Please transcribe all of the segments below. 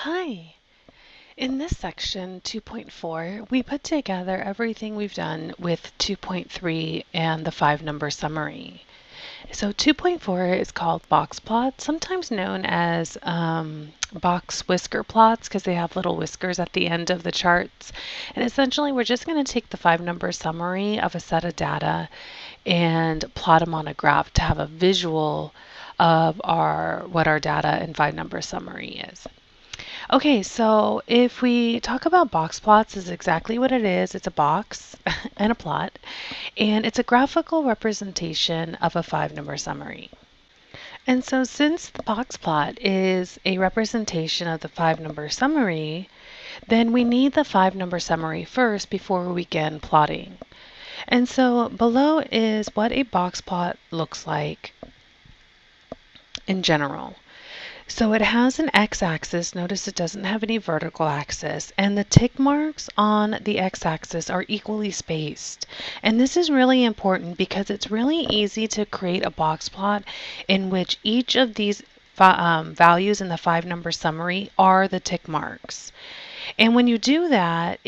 Hi! In this section, 2.4, we put together everything we've done with 2.3 and the 5-number summary. So 2.4 is called box plots, sometimes known as box whisker plots because they have little whiskers at the end of the charts. And essentially, we're just going to take the 5-number summary of a set of data and plot them on a graph to have a visual of what our data and 5-number summary is. Okay, so if we talk about box plots, is exactly what it is. It's a box and a plot, and it's a graphical representation of a 5-number summary. And so since the box plot is a representation of the 5-number summary, then we need the 5-number summary first before we begin plotting. And so below is what a box plot looks like in general. So it has an x-axis. Notice it doesn't have any vertical axis, and the tick marks on the x-axis are equally spaced. And this is really important because it's really easy to create a box plot in which each of these values in the 5-number summary are the tick marks. And when you do that,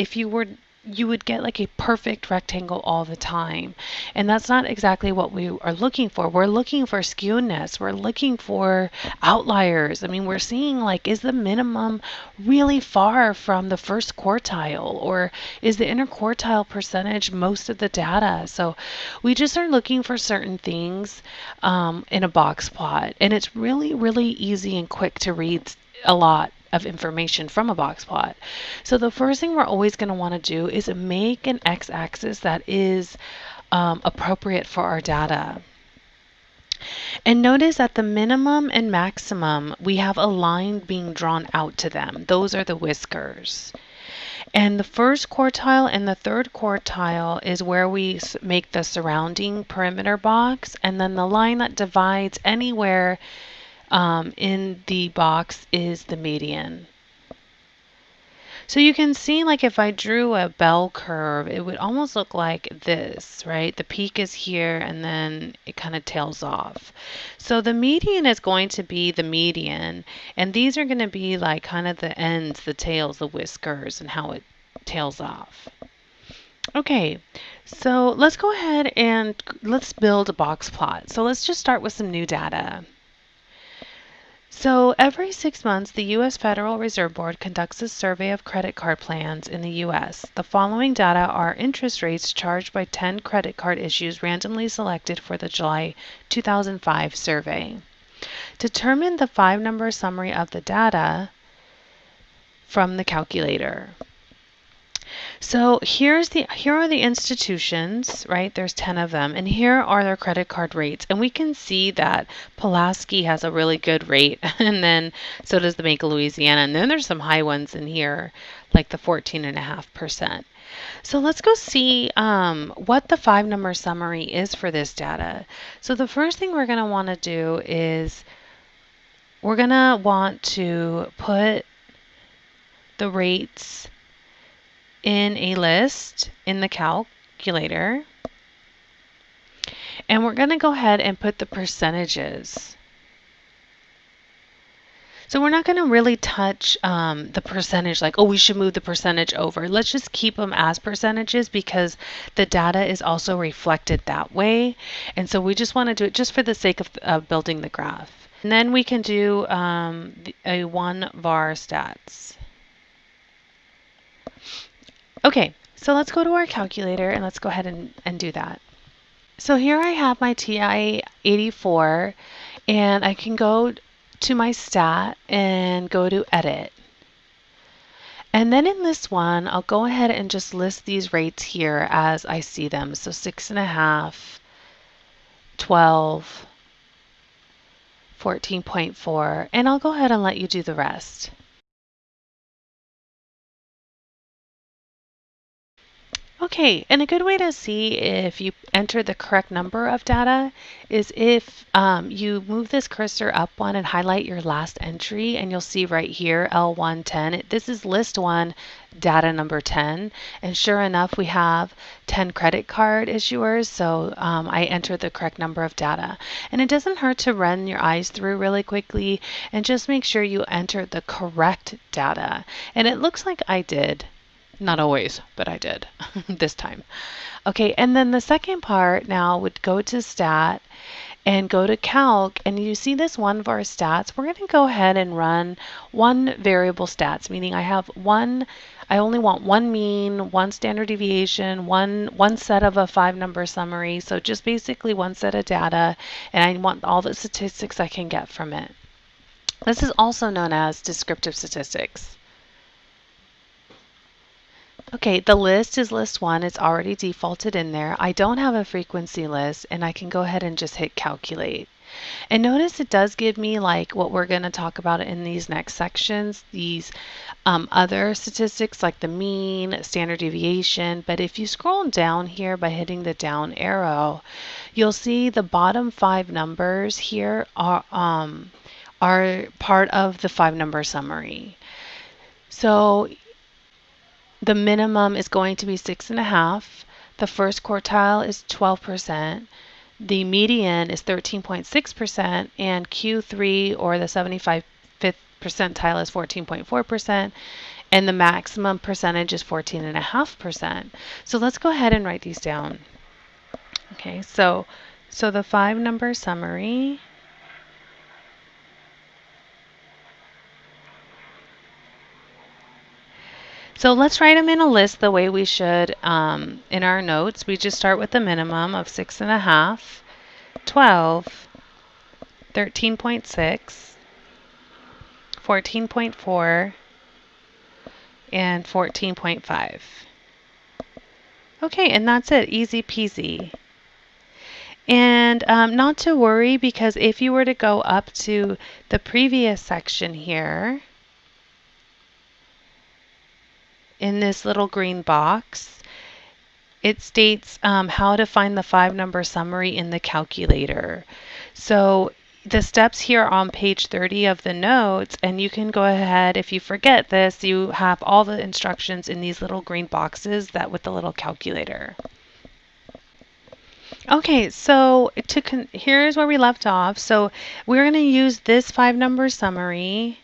you would get like a perfect rectangle all the time. And that's not exactly what we are looking for. We're looking for skewness. We're looking for outliers. I mean, we're seeing like, is the minimum really far from the first quartile, or is the interquartile percentage most of the data? So we just are looking for certain things in a box plot. And it's really, really easy and quick to read a lot of information from a box plot. So the first thing we're always going to want to do is make an x-axis that is appropriate for our data. And notice that the minimum and maximum, we have a line being drawn out to them. Those are the whiskers. And the first quartile and the third quartile is where we make the surrounding perimeter box. And then the line that divides anywhere in the box is the median. So you can see, like, if I drew a bell curve, it would almost look like this, right? The peak is here and then it kind of tails off. So the median is going to be the median, and these are going to be like kind of the ends, the tails, the whiskers, and how it tails off. Okay, so let's go ahead and let's build a box plot. So let's just start with some new data. So every 6 months, the U.S. Federal Reserve Board conducts a survey of credit card plans in the U.S. The following data are interest rates charged by 10 credit card issues randomly selected for the July 2005 survey. Determine the 5-number summary of the data from the calculator. So here are the institutions, right? There's 10 of them, and here are their credit card rates. And we can see that Pulaski has a really good rate, and then so does the Bank of Louisiana. And then there's some high ones in here, like the 14.5%. So let's go see what the 5-number summary is for this data. So the first thing we're going to want to do is we're going to want to put the rates in a list in the calculator, and we're going to go ahead and put the percentages. So we're not going to really touch the percentage, like, oh, we should move the percentage over. Let's just keep them as percentages because the data is also reflected that way. And so we just want to do it just for the sake of building the graph. And then we can do a 1 var stats. Okay, so let's go to our calculator and let's go ahead and do that. So here I have my TI-84, and I can go to my stat and go to edit. And then in this one, I'll go ahead and just list these rates here as I see them. So 6.5, 12, 14.4, and I'll go ahead and let you do the rest. Okay, and a good way to see if you enter the correct number of data is if you move this cursor up one and highlight your last entry, and you'll see right here L110. This is list 1, data number 10, and sure enough, we have 10 credit card issuers, so I entered the correct number of data. And it doesn't hurt to run your eyes through really quickly and just make sure you enter the correct data. And it looks like I did. Not always, but I did this time. Okay, and then the second part now would go to stat and go to calc, and you see this one of our stats. We're going to go ahead and run one variable stats, meaning I only want one mean, one standard deviation, one set of a 5-number summary. So just basically one set of data, and I want all the statistics I can get from it. This is also known as descriptive statistics. Okay, the list is list 1. It's already defaulted in there. I don't have a frequency list, and I can go ahead and just hit calculate. And notice it does give me like what we're going to talk about in these next sections, these other statistics like the mean, standard deviation. But if you scroll down here by hitting the down arrow, you'll see the bottom 5 numbers here are part of the 5-number summary. So the minimum is going to be 6.5. The first quartile is 12%. The median is 13.6%, and Q3 or the 75th percentile is 14.4%, and the maximum percentage is 14.5%. So let's go ahead and write these down. Okay, so the 5-number summary. So let's write them in a list the way we should in our notes. We just start with the minimum of 6.5, 12, 13.6, 14.4, and 14.5. Okay, and that's it. Easy peasy. And not to worry, because if you were to go up to the previous section here, in this little green box, it states how to find the 5-number summary in the calculator. So the steps here are on page 30 of the notes, and you can go ahead, if you forget this, you have all the instructions in these little green boxes that with the little calculator. Okay, so here's where we left off. So we're going to use this 5-number summary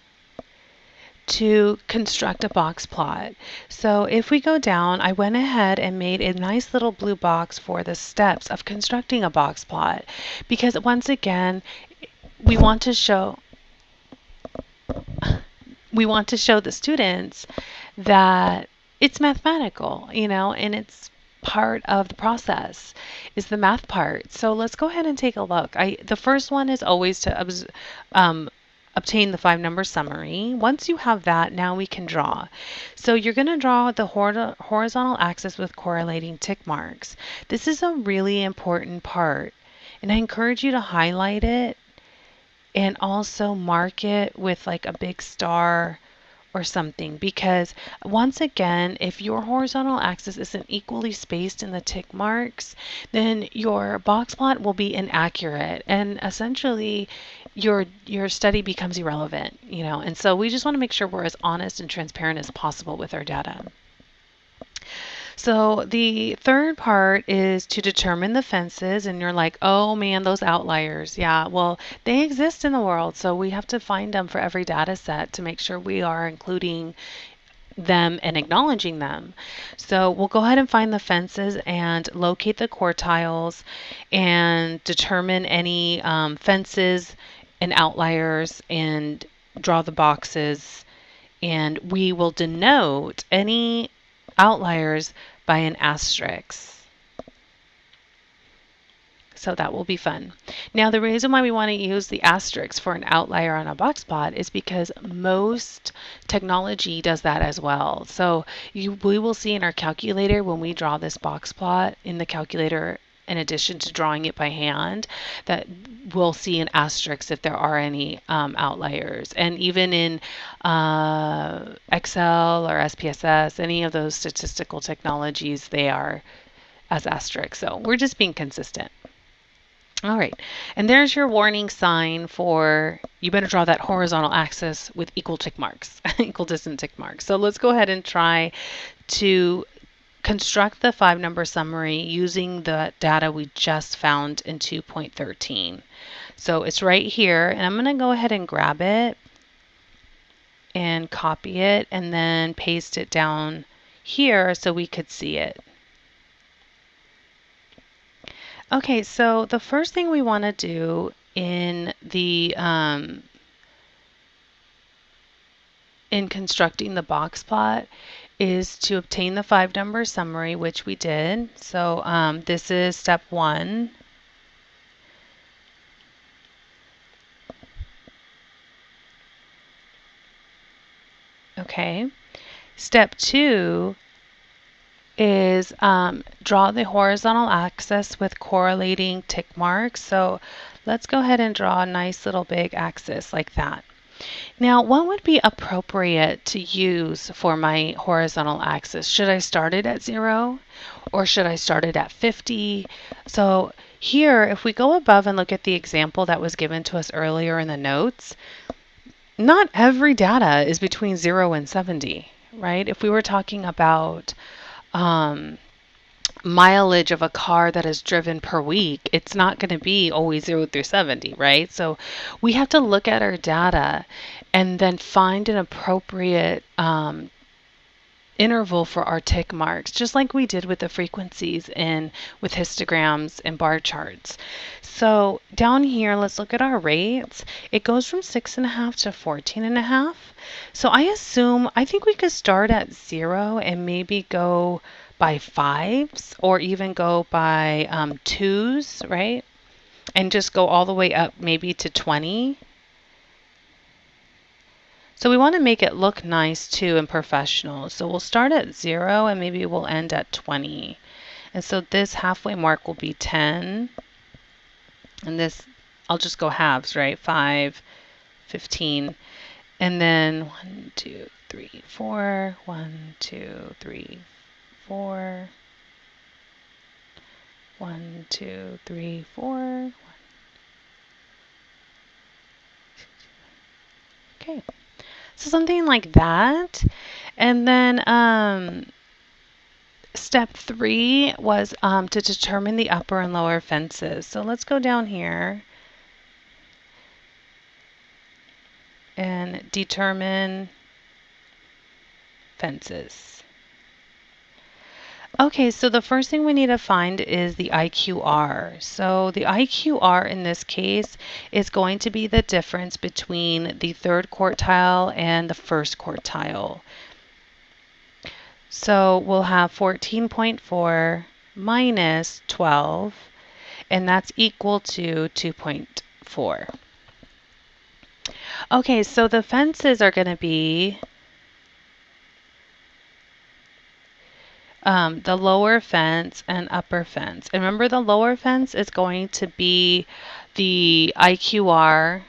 to construct a box plot. So if we go down, I went ahead and made a nice little blue box for the steps of constructing a box plot, because once again, we want to show the students that it's mathematical, and it's part of the process is the math part. So let's go ahead and take a look. The first one is always to obtain the 5-number summary. Once you have that, now we can draw. So you're going to draw the horizontal axis with correlating tick marks. This is a really important part, and I encourage you to highlight it and also mark it with like a big star or something, because once again, if your horizontal axis isn't equally spaced in the tick marks, then your box plot will be inaccurate, and essentially your study becomes irrelevant, and so we just want to make sure we're as honest and transparent as possible with our data. So the third part is to determine the fences, and you're like, oh man, those outliers. Yeah, well, they exist in the world, so we have to find them for every data set to make sure we are including them and acknowledging them. So we'll go ahead and find the fences and locate the quartiles and determine any fences and outliers and draw the boxes, and we will denote any outliers by an asterisk. So that will be fun. Now the reason why we want to use the asterisk for an outlier on a box plot is because most technology does that as well. So we will see in our calculator when we draw this box plot in the calculator, in addition to drawing it by hand, that we'll see an asterisk if there are any outliers. And even in Excel or SPSS, any of those statistical technologies, they are as asterisk. So we're just being consistent. All right, and there's your warning sign for you better draw that horizontal axis with equal tick marks, equal distant tick marks. So let's go ahead and try to construct the 5-number summary using the data we just found in 2.13. So it's right here, and I'm going to go ahead and grab it and copy it and then paste it down here so we could see it. Okay, so the first thing we want to do in the in constructing the box plot is to obtain the 5-number summary, which we did. So this is step 1. Okay. Step 2 is draw the horizontal axis with correlating tick marks. So let's go ahead and draw a nice little big axis like that. Now, what would be appropriate to use for my horizontal axis? Should I start it at 0 or should I start it at 50? So here, if we go above and look at the example that was given to us earlier in the notes, not every data is between 0 and 70, right? If we were talking about mileage of a car that is driven per week, it's not going to be always 0 through 70, right? So we have to look at our data and then find an appropriate interval for our tick marks, just like we did with the frequencies and with histograms and bar charts. So down here, let's look at our rates. It goes from 6.5 to 14.5. So I think we could start at 0 and maybe go by 5s or even go by 2s, right? And just go all the way up maybe to 20. So we want to make it look nice too and professional. So we'll start at 0 and maybe we'll end at 20. And so this halfway mark will be 10. And this, I'll just go halves, right? 5, 15. And then 1, 2, 3, 4. 1, 2, 3, 4. 1, 2, 3, 4. Okay. So something like that. And then step 3 was to determine the upper and lower fences. So let's go down here and determine fences. Okay, so the first thing we need to find is the IQR. So the IQR in this case is going to be the difference between the 3rd quartile and the 1st quartile. So we'll have 14.4 minus 12, and that's equal to 2.4. Okay, so the fences are going to be the lower fence and upper fence. And remember, the lower fence is going to be the IQR,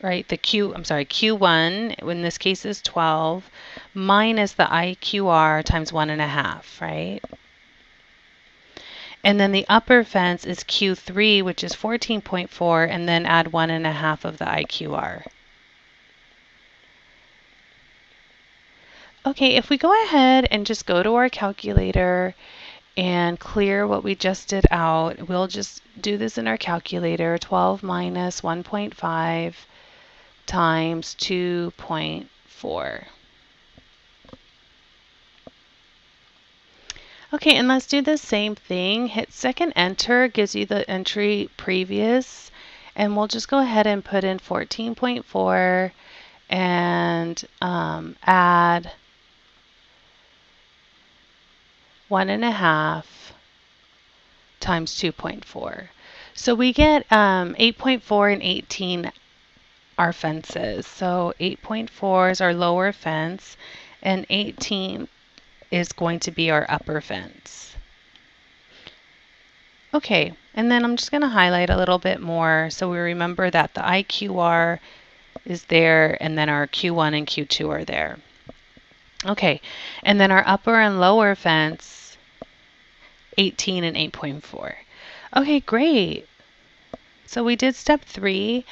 right? Q1, in this case is 12, minus the IQR times 1.5, right? And then the upper fence is Q3, which is 14.4, and then add 1.5 of the IQR. Okay, if we go ahead and just go to our calculator and clear what we just did out, we'll just do this in our calculator. 12 minus 1.5 times 2.4. Okay, and let's do the same thing. Hit second enter, gives you the entry previous, and we'll just go ahead and put in 14.4 and add 1.5 times 2.4. So we get 8.4 and 18 are fences. So 8.4 is our lower fence and 18 is going to be our upper fence. Okay, and then I'm just going to highlight a little bit more so we remember that the IQR is there, and then our Q1 and Q2 are there. Okay, and then our upper and lower fence, 18 and 8.4. Okay, great. So we did step 3,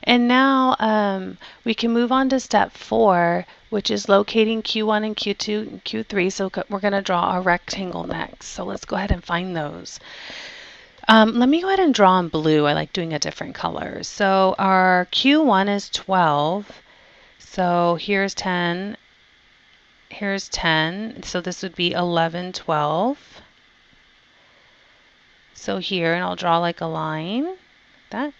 and now we can move on to step 4, which is locating Q1 and Q2 and Q3. So we're going to draw a rectangle next. So let's go ahead and find those. Let me go ahead and draw in blue. I like doing a different color. So our Q1 is 12. So here's 10. Here's 10. So this would be 11, 12. So here, and I'll draw like a line. That.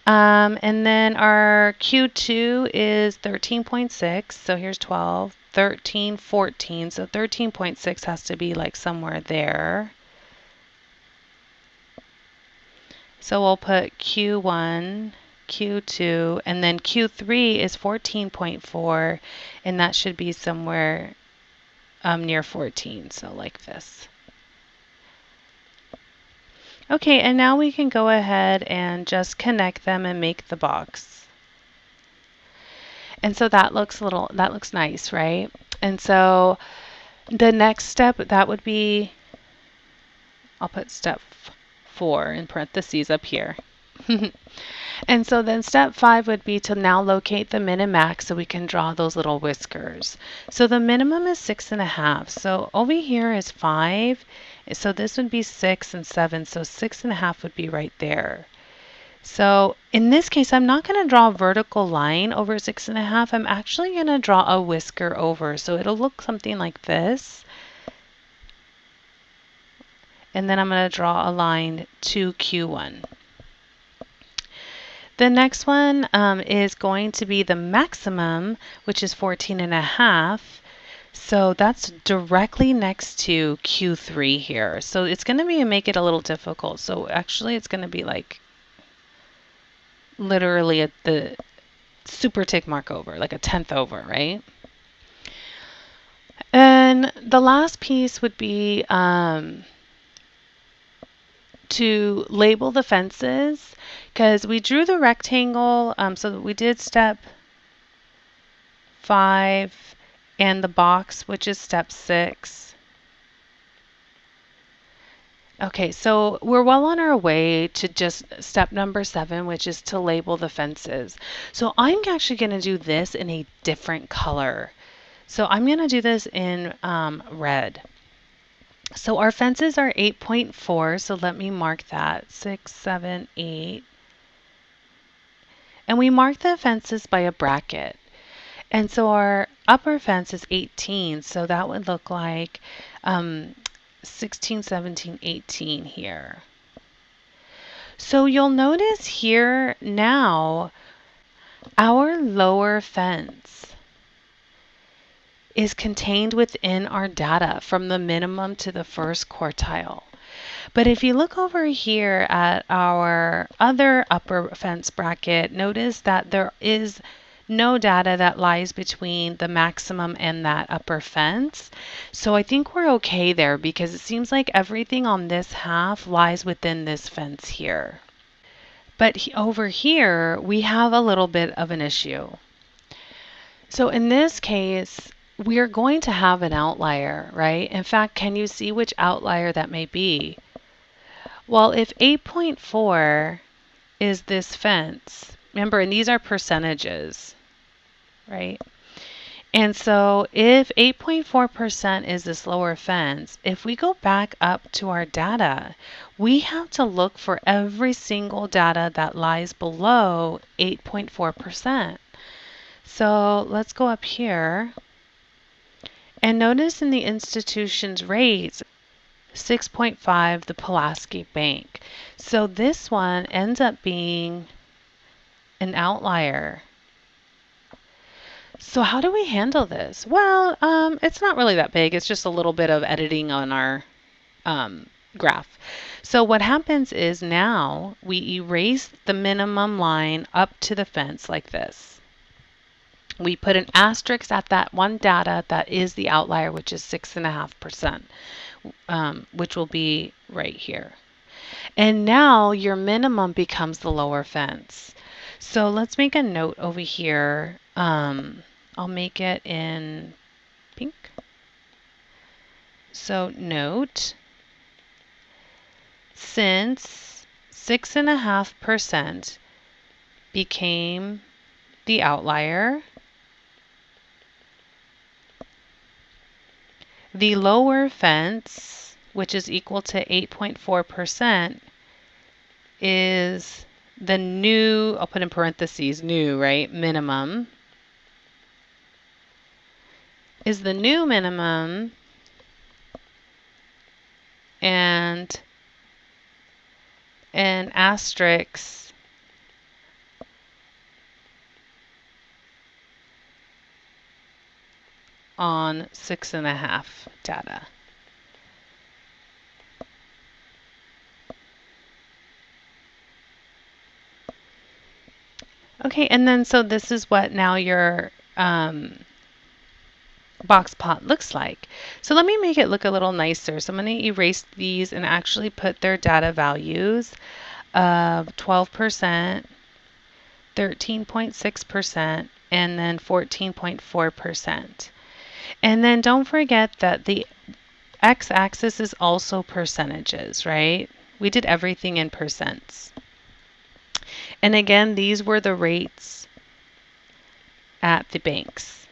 And then our Q2 is 13.6. So here's 12, 13, 14. So 13.6 has to be like somewhere there. So we'll put Q1, Q2, and then Q3 is 14.4, and that should be somewhere near 14, so like this. Okay, and now we can go ahead and just connect them and make the box. And so that looks nice, right? And so the next step, that would be, I'll put step 4 in parentheses up here. And so then step 5 would be to now locate the min and max so we can draw those little whiskers. So the minimum is 6.5. So over here is 5. So this would be 6 and 7. So 6.5 would be right there. So in this case, I'm not going to draw a vertical line over 6.5. I'm actually going to draw a whisker over. So it'll look something like this. And then I'm going to draw a line to Q1. The next one is going to be the maximum, which is 14.5. So that's directly next to Q3 here. So it's going to make it a little difficult. So actually it's going to be like literally at the super tick mark over, like a 10th over, right? And the last piece would be to label the fences, because we drew the rectangle, so we did step 5 and the box, which is step 6. Okay, so we're well on our way to just step number 7, which is to label the fences. So I'm actually going to do this in a different color. So I'm going to do this in red. So our fences are 8.4, so let me mark that. 6, 7, 8. And we mark the fences by a bracket. And so our upper fence is 18, so that would look like 16, 17, 18 here. So you'll notice here now our lower fence is contained within our data from the minimum to the first quartile. But if you look over here at our other upper fence bracket, notice that there is no data that lies between the maximum and that upper fence. So I think we're okay there because it seems like everything on this half lies within this fence here. But over here, we have a little bit of an issue. So in this case, we are going to have an outlier, right? In fact, can you see which outlier that may be? Well, if 8.4 is this fence, remember, and these are percentages, right? And so if 8.4% is this lower fence, if we go back up to our data, we have to look for every single data that lies below 8.4%. So let's go up here. And notice in the institution's rates, 6.5, the Pulaski Bank. So this one ends up being an outlier. So how do we handle this? Well, it's not really that big. It's just a little bit of editing on our graph. So what happens is now we erase the minimum line up to the fence like this. We put an asterisk at that one data that is the outlier, which is 6.5%, which will be right here. And now your minimum becomes the lower fence. So let's make a note over here. I'll make it in pink. So note, since 6.5% became the outlier, the lower fence, which is equal to 8.4%, is the new, I'll put in parentheses, new, right? Minimum is the new minimum, and an asterisk on 6.5 data. Okay, and then so this is what now your box plot looks like. So let me make it look a little nicer. So I'm going to erase these and actually put their data values of 12%, 13.6%, and then 14.4%. And then don't forget that the x-axis is also percentages, right? We did everything in percents. And again, these were the rates at the banks.